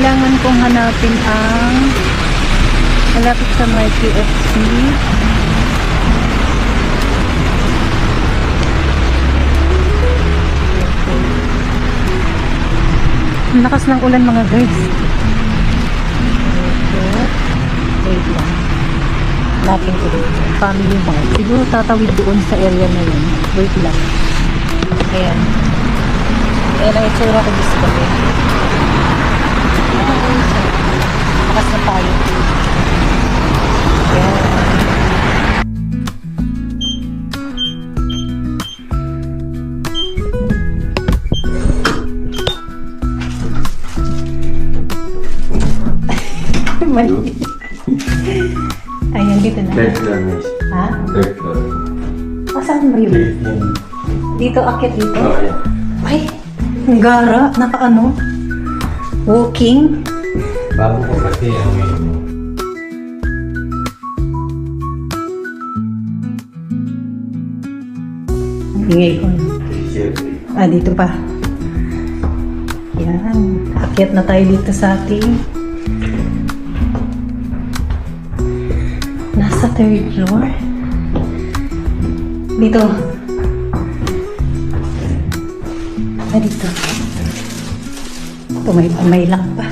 kailangan kong hanapin ang malapit sa my KFC. Ang lakas ng ulan mga guys. Wait lang. Hanapin ko dito. Family Mart. Siguro tatawid doon sa area na yun. Wait lang. Ayan. Ayan ang itsura ko gusto ko. Lakas na tayo. Ayan. Mali. Ayan, dito na. Third floor, miss. Ha? Third floor. Saan ba yun? Dito, akit dito? Oh, yeah. Ay, ang gara. Naka-ano? Walking. Bago ko kasi ang may Ingay ko. safety. Dito pa. Yan. Akit na tayo dito sa ating nasa third floor. Dito. Dito. May lock pa.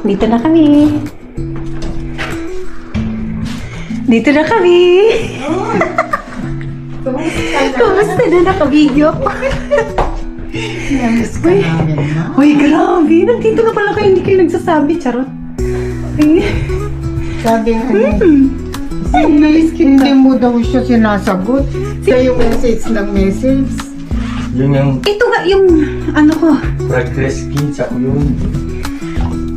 Dito na kami. Dito na kami. Kumusta na naka-video? Uy, grabe. Nandito na pala kayo. Hindi kayo nagsasabi. Charot. Ay. Sabi nga hindi mo daw siya sinasagot. Siya yung message ng message. Yun yung Ito nga yung ano ko. progress key sa yun.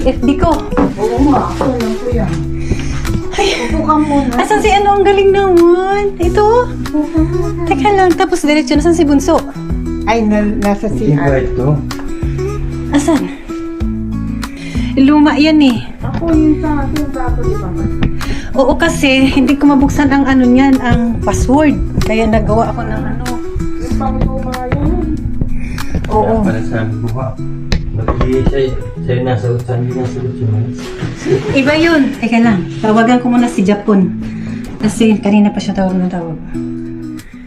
FB ko. Oo nga, ako lang ko yan. Upo ka muna. Asan si ano? Ang galing naman. Ito. Teka lang. Tapos diretso. Nasaan si Bunso? Ay, nasa Hindi ba CR. ito? Asan? Luma yan eh. Ako yun sa akin, bago di ba? Oo kasi hindi ko mabuksan ang ano niyan, ang password. Kaya nagawa ako ng ano. Yung pang luma yun. Oo. Kaya para sabi ko ha. Mag-iwi sa'yo nasagot, sabi nasagot yun. Iba yun. Teka lang. Tawagan ko muna si Japon. Kasi kanina pa siya tawag na tawag.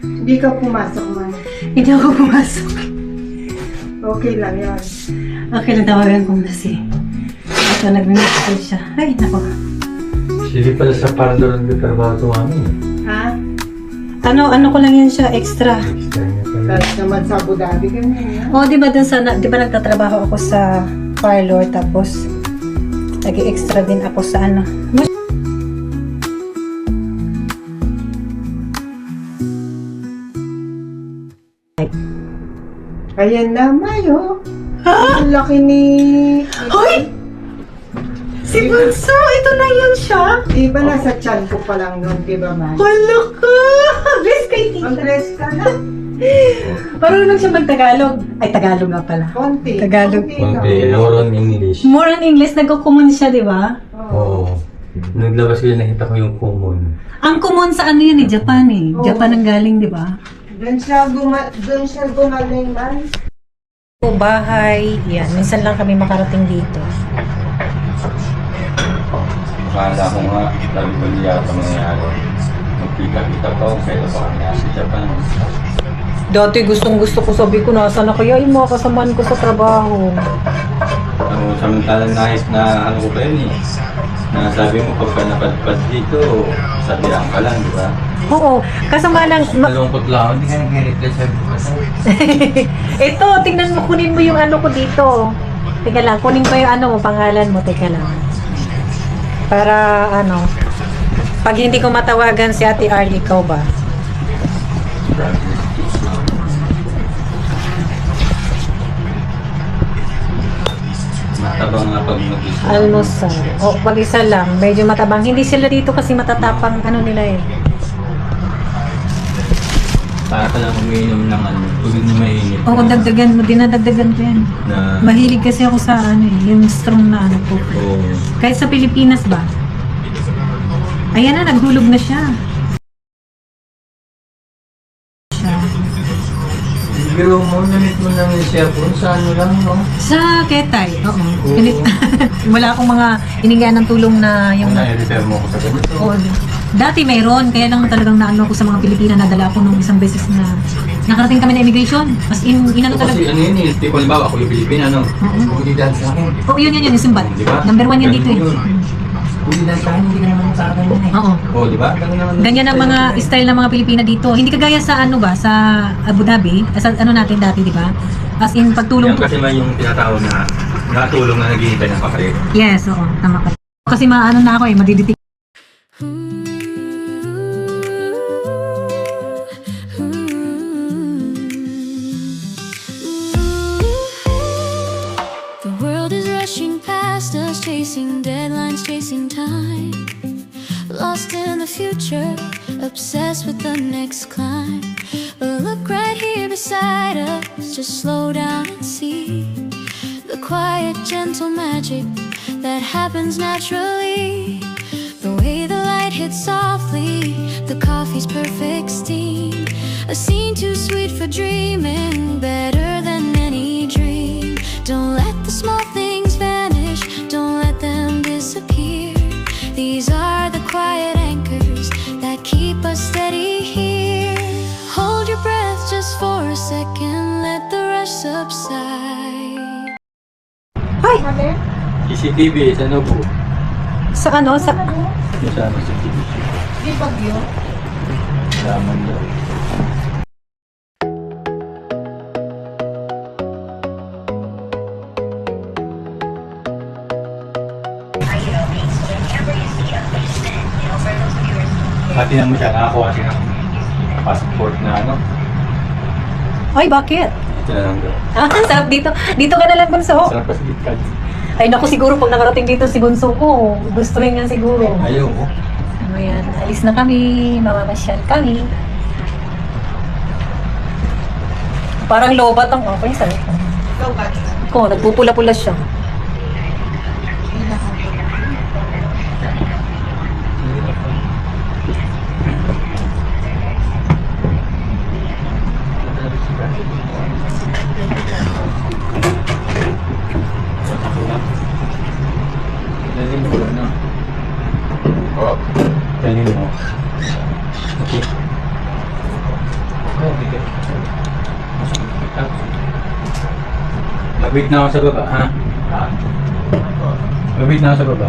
Hindi ka pumasok man. Hindi ako pumasok. Okay lang yan. Okay lang, tawagan ko muna si. Ito, nag-message siya. Ay, nako. Hindi pala sa Parador nagtatrabaho ito kami. Ha? Ano ko lang yan siya, extra. Extra niya pala. Kahit naman sa Abu Dhabi ganyan. O, di ba dun sa, di ba nagtatrabaho ako sa parlor, tapos nag-extra din ako sa ano. Ayan na, Mayo. Ang laki ni... Hoy! Si Bunso! Ito na yun siya! Di ba nasa tiyan ko pa lang nun, di ba, Mayo? Hala ka! Bless kay tita. Mag-dress ka na. Marunong siya mag-Tagalog. Ay, Tagalog nga pala. Konti. Tagalog. Konti, more on English. More on English, nagkukumun siya, di ba? Oo. Naglabas ko yun, nakita ko yung common. Ang kumun sa ano yan eh, Japan eh. Oo. Japan ang galing, di ba? Doon siya gumaling man. O, bahay. Yan, minsan lang kami makarating dito. Akala ko nga, sabi ko niya ito mangyayari. Magkita-kita pa ako, kaya pa kanya sa Japan. Dati gustong-gusto ko, sabi ko, nasa na kaya yung mga kasamaan ko sa trabaho. Ano, samantalang nais na ano ko pa yun eh. Na sabi mo pagka napadpad dito, sabihan ka lang, di ba? Oo, kasama lang. Malungkot lang ako, hindi ka nag-reply sabi ko kasi. Ito, tingnan mo, kunin mo yung ano ko dito. Teka lang, kunin ko yung ano mo, pangalan mo, teka lang. Para ano, pag hindi ko matawagan si Ate Arlie, ikaw ba? Matabang nga pag mag-isa. Almusal. O, pag-isa lang. Medyo matabang. Hindi sila dito kasi matatapang ano nila eh. Para ka lang umiinom ng ano, tubig na mainit. Oo, dagdagan mo. Dinadagdagan ko yan. Na, Mahilig kasi ako sa ano eh, yung strong na ano po. oo. Kahit sa Pilipinas ba? Ayan na, naghulog na siya. Siguro mo, namit mo namin yung cellphone sa ano lang, no? Sa Ketay, oo. Oo. Wala akong mga hiningian ng tulong na yung... Kung na-refer mo ko sa ganito. Oo. Dati mayroon, kaya lang talagang naano ko sa mga Pilipina, nadala ako nung isang beses na nakarating kami na immigration. As in, inano talaga. Kasi ano yun eh, tipo halimbawa ako yung Pilipina, no? Oo. Bumilidan sa akin. Oo, yun, yung simbat. Di ba? Number 1 yan dito eh. Ganun yun. Bumilidan sa akin, hindi ka naman sa akin yun eh. Oo. Oo, di ba? Ganun naman. Ganyan ang mga style ng mga Pilipina dito. Hindi kagaya sa ano ba, sa Abu Dhabi, sa ano natin dati, di ba? As in, pagtulong. Yan kasi may yung tinatawag na nakatulong na naghihintay ng papalit. Yes, oo, tama ka. Kasi maano na ako eh, madiditik. The world is rushing past us, chasing deadlines, chasing time. Lost in the future, obsessed with the next climb. But look right here beside us, just slow down and see the quiet, gentle magic that happens naturally. The way the light hits softly, the coffee's perfect steam. A scene too sweet for dreaming, better than any dream. Don't let the small things vanish, don't let them disappear. These are the quiet anchors that keep us steady here. Hold your breath just for a second, let the rush subside. Ay! Mali? CCTV, sa ano po? Sa ano? Sa... Yung sa CCTV. Di bagyo? Laman daw. Pati naman siya nakakuha siya ng passport na ano. Ay, bakit? Ito na lang daw. Ah, sarap dito. Dito ka na lang, Bunso. Sarap pa sa gitkad. Ay, naku, siguro pag nakarating dito si Bunso ko, gusto rin yan siguro. Ayaw ko. Ayan, alis na kami, mamamasyal kami. Parang lobat ang okay, sarap. Ikaw ba? Ko, nagpupula-pula siya. Dalhin mo na. Oo. Dalhin mo. Okay. Okay. Mag-wait na ako sa baba, ha? Ha? Mag-wait na ako sa baba.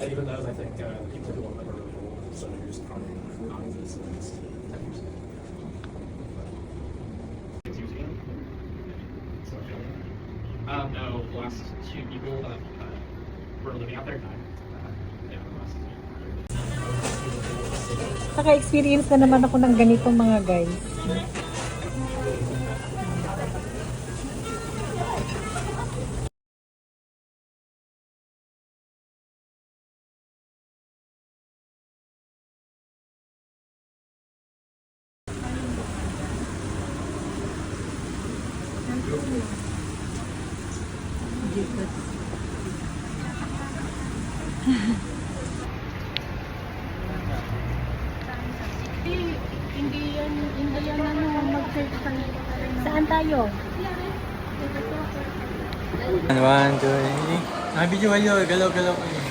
And even those, I think, people who will never so use non-existence. It's using them. So, no, the last two people that were living out their time. Yeah, the last two. Naka-experience na naman ako ng ganitong mga guys. Hindi yan mag-search sa Saan tayo? 1, 2, 3. Ah, video kayo. Galaw-galaw kayo.